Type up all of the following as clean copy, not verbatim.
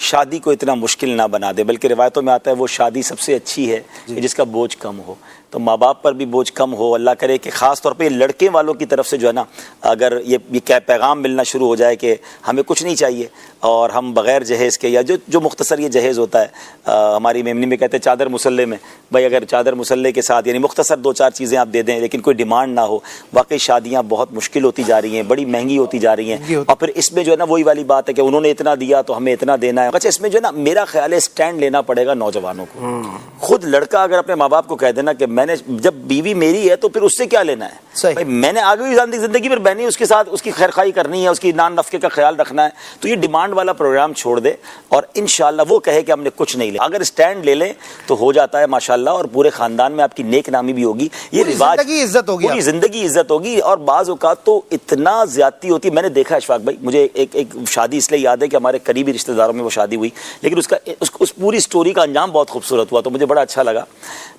شادی کو اتنا مشکل نہ بنا دے، بلکہ روایتوں میں آتا ہے وہ شادی سب سے اچھی ہے کہ جس کا بوجھ کم ہو. تو ماں باپ پر بھی بوجھ کم ہو. اللہ کرے کہ خاص طور پہ لڑکے والوں کی طرف سے جو ہے نا، اگر یہ پیغام ملنا شروع ہو جائے کہ ہمیں کچھ نہیں چاہیے اور ہم بغیر جہیز کے، یا جو مختصر یہ جہیز ہوتا ہے، ہماری میمنی میں کہتے ہیں چادر مسلح میں، بھائی اگر چادر مسلح کے ساتھ یعنی مختصر 2-4 چیزیں آپ دے دیں لیکن کوئی ڈیمانڈ نہ ہو. واقعی شادیاں بہت مشکل ہوتی جا رہی ہیں، بڑی مہنگی ہوتی جا رہی ہیں، اور پھر اس میں جو ہے نا وہی والی بات ہے کہ انہوں نے اتنا دیا تو ہمیں اتنا دینا ہے. اچھا، اس میں جو ہے نا میرا خیال ہے اسٹینڈ لینا پڑے گا نوجوانوں کو. خود لڑکا اگر اپنے ماں باپ کو کہہ دینا کہ میں نے جب بیوی میری ہے تو پھر اس سے کیا لینا ہے، بھائی میں نے آگے بھی زندگی میں میں نے اس کے ساتھ اس کی خیرخواہی کرنی ہے، اس کی نان نفقے کا خیال رکھنا ہے، تو یہ ڈیمانڈ والا پروگرام چھوڑ دے اور انشاءاللہ وہ کہے کہ ہم نے کچھ نہیں لیا. اگر اسٹینڈ لے لیں تو ہو جاتا ہے ماشاءاللہ، اور پورے خاندان میں آپ کی نیک نامی بھی ہوگی. یہ رواج پوری زندگی عزت ہوگی. اور بعض اوقات تو اتنا زیادتی ہوتی ہے. میں نے دیکھا اشفاق بھائی، مجھے ایک شادی اس لیے یاد ہے کہ ہمارے قریبی رشتہ داروں میں وہ شادی ہوئی، لیکن اس پوری سٹوری کا انجام بہت خوبصورت ہوا تو مجھے بڑا اچھا لگا.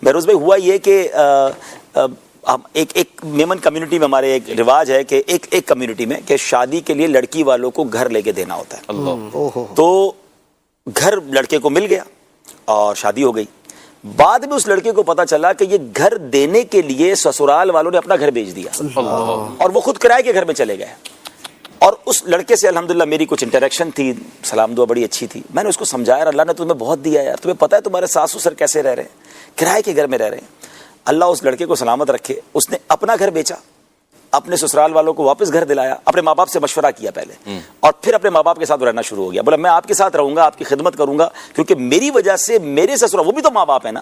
بہروز بھائی، ہوا یہ کہ ایک میمن کمیونٹی میں ہمارے ایک رواج ہے کہ ایک کمیونٹی میں کہ شادی کے لیے لڑکی والوں کو گھر لے کے دینا ہوتا ہے. تو گھر لڑکے کو مل گیا اور شادی ہو گئی. بعد میں اس لڑکے کو پتا چلا کہ یہ گھر دینے کے لیے سسرال والوں نے اپنا گھر بیچ دیا اور وہ خود کرائے کے گھر میں چلے گئے. اور اس لڑکے سے الحمدللہ میری کچھ انٹریکشن تھی، سلام دعا بڑی اچھی تھی. میں نے اس کو سمجھایا، اللہ نے تمہیں بہت دیا یار، تمہیں پتہ ہے تمہارے ساس سسر کیسے رہ رہے ہیں، کرائے کے گھر میں رہ رہے ہیں. اللہ اس لڑکے کو سلامت رکھے، اس نے اپنا گھر بیچا، اپنے سسرال والوں کو واپس گھر دلایا، اپنے ماں باپ سے مشورہ کیا پہلے، اور پھر اپنے ماں باپ کے ساتھ رہنا شروع ہو گیا. بولا میں آپ کے ساتھ رہوں گا، آپ کی خدمت کروں گا، کیونکہ میری وجہ سے میرے سسرال، وہ بھی تو ماں باپ ہے نا،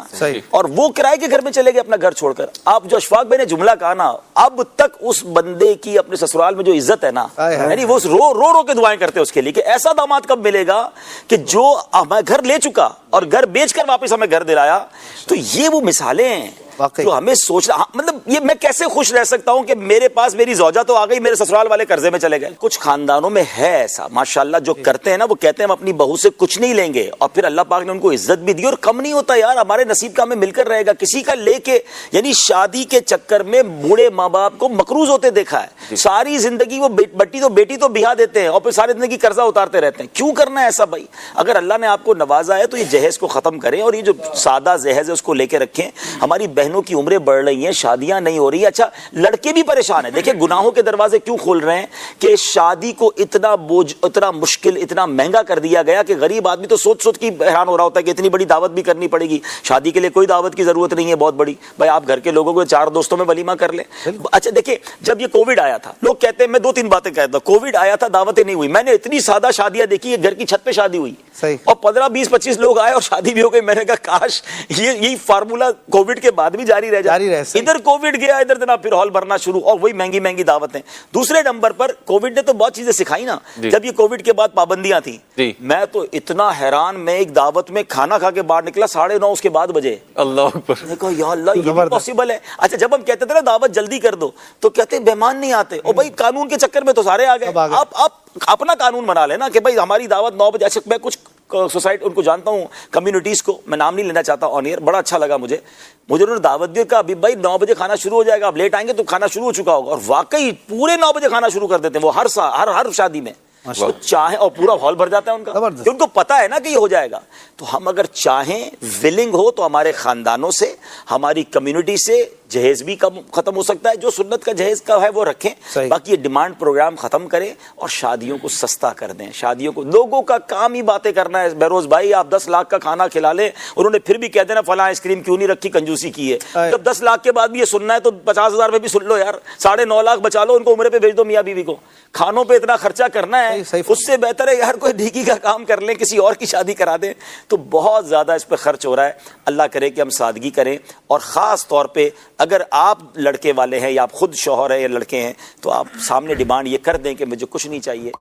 اور وہ کرائے کے گھر میں چلے گئے اپنا گھر چھوڑ کر. آپ جو اشفاق بھائی نے جملہ کہا نا، اب تک اس بندے کی اپنے سسرال میں جو عزت ہے نا، یعنی وہ رو کے دعائیں کرتے اس کے لیے کہ ایسا داماد کب ملے گا کہ جو ہمیں گھر لے چکا اور گھر بیچ کر واپس ہمیں گھر دلایا. تو یہ وہ مثالیں ہیں جو ہمیں سوچنا، مطلب یہ میں کیسے خوش رہ سکتا ہوں کہ میرے پاس میری زوجہ تو آ گئی، میرے سسرال والے قرضے میں چلے گئے. کچھ خاندانوں میں ہے ایسا ماشاءاللہ، جو کرتے ہیں نا، وہ کہتے ہیں ہم اپنی بہو سے کچھ نہیں لیں گے، اور پھر اللہ پاک نے ان کو عزت بھی دی. اور کم نہیں ہوتا یار، ہمارے نصیب کا ہمیں مل کر رہے گا. کسی کا لے کے، یعنی شادی کے چکر میں بوڑھے ماں باپ کو مقروض ہوتے دیکھا ہے. ساری زندگی وہ بیٹی تو بیاہ دیتے ہیں اور پھر ساری زندگی قرضہ اتارتے رہتے ہیں. کیوں کرنا ہے ایسا بھائی؟ اگر اللہ نے آپ کو نوازا ہے تو یہ جہیز کو ختم کریں، اور یہ جو سادہ جہیز ہے اس کو لے کے رکھیں. ہماری بہنوں کی عمریں بڑھ رہی ہیں، شادیاں نہیں ہو رہی. اچھا، لڑکے بھی پریشان ہیں. دیکھیں گناہوں کے دروازے کیوں کھول رہے ہیں کہ شادی کو اتنا بوجھ، اتنا مشکل، اتنا مہنگا کر دیا گیا کہ غریب آدمی تو سوچ کے حیران ہو رہا ہوتا ہے کہ اتنی بڑی دعوت بھی کرنی پڑے گی. شادی کے لیے کوئی دعوت کی ضرورت نہیں ہے بہت بڑی، بھائی آپ گھر کے لوگوں کو 4 دوستوں میں ولیمہ کر لیں. اچھا دیکھیں، جب یہ کووڈ آیا تھا، لوگ کہتے ہیں، میں 2-3 باتیں کہتا ہوں. کووڈ آیا تھا، دعوتیں نہیں ہوئی. میں نے اتنی سادہ شادیاں دیکھی ہے، گھر کی چھت پہ شادی ہوئی اور 15-20-25 لوگ آئے اور شادی بھی ہو گئی. میں نے کہا کاش یہی فارمولا کووڈ کے بعد بھی جاری رہ جائے. ادھر کووڈ گیا، ادھر جناب پھر ہال بھرنا شروع، اور وہی مہنگی دعوتیں. دوسرے نمبر پر کووڈ نے تو بہت چیزیں سکھائی نا. جب یہ کووڈ کے بعد پابندیاں تھیں، میں تو اتنا حیران، میں ایک دعوت میں کھانا کھا کے باہر نکلا 9:30 اس کے بعد بجے. اللہ اکبر. میں نے کہا یا اللہ، یہ بھی پاسبل ہے. اچھا، جب ہم کہتے تھے نا دعوت جلدی کر دو تو کہتے مہمان نہیں آتے. اور بھائی قانون کے چکر میں تو سارے آ گئے. آپ اپنا قانون بنا لینا کہ بھائی ہماری دعوت 9 بجے. اچھا، میں کچھ سوسائٹی ان کو جانتا ہوں، کمیونٹیز کو، میں نام نہیں لینا چاہتا آن ایئر، بڑا اچھا لگا مجھے انہوں نے دعوت دی. کہا ابھی بھائی 9 بجے کھانا شروع ہو جائے گا، آپ لیٹ آئیں گے تو کھانا شروع ہو چکا ہوگا. اور واقعی پورے 9 بجے کھانا شروع کر دیتے ہیں وہ ہر شادی میں. چاہیں اور پورا ہال بھر جاتا ہے ان کا، کہ ان کو پتا ہے نا کہ یہ ہو جائے گا. تو ہم اگر چاہیں، ولنگ ہو، تو ہمارے خاندانوں سے، ہماری کمیونٹی سے جہیز بھی ختم ہو سکتا ہے. جو سنت کا جہیز کا ہے وہ رکھیں، باقی یہ ڈیمانڈ پروگرام ختم کریں اور شادیوں کو سستا کر دیں. شادیوں کو، لوگوں کا کام ہی باتیں کرنا ہے. بہروز بھائی آپ 10 لاکھ کا کھانا کھلا لیں، انہوں نے پھر بھی کہہ دینا فلاں آئس کریم کیوں نہیں رکھی، کنجوسی کی ہے. جب 10 لاکھ کے بعد بھی یہ سننا ہے تو 50,000 میں بھی سن لو یار، 9.5 لاکھ بچا لو، ان کو عمرے پہ بھیج دو میاں بیوی کو. کھانوں پہ اتنا خرچہ کرنا ہے، اس سے بہتر ہے یار کوئی ڈھیکی کا کام کر لیں، کسی اور کی شادی کرا دیں. تو بہت زیادہ اس پہ خرچ ہو رہا ہے. اللہ کرے کہ ہم سادگی کریں، اور خاص طور پہ اگر آپ لڑکے والے ہیں یا آپ خود شوہر ہیں یا لڑکے ہیں تو آپ سامنے ڈیمانڈ یہ کر دیں کہ مجھے کچھ نہیں چاہیے.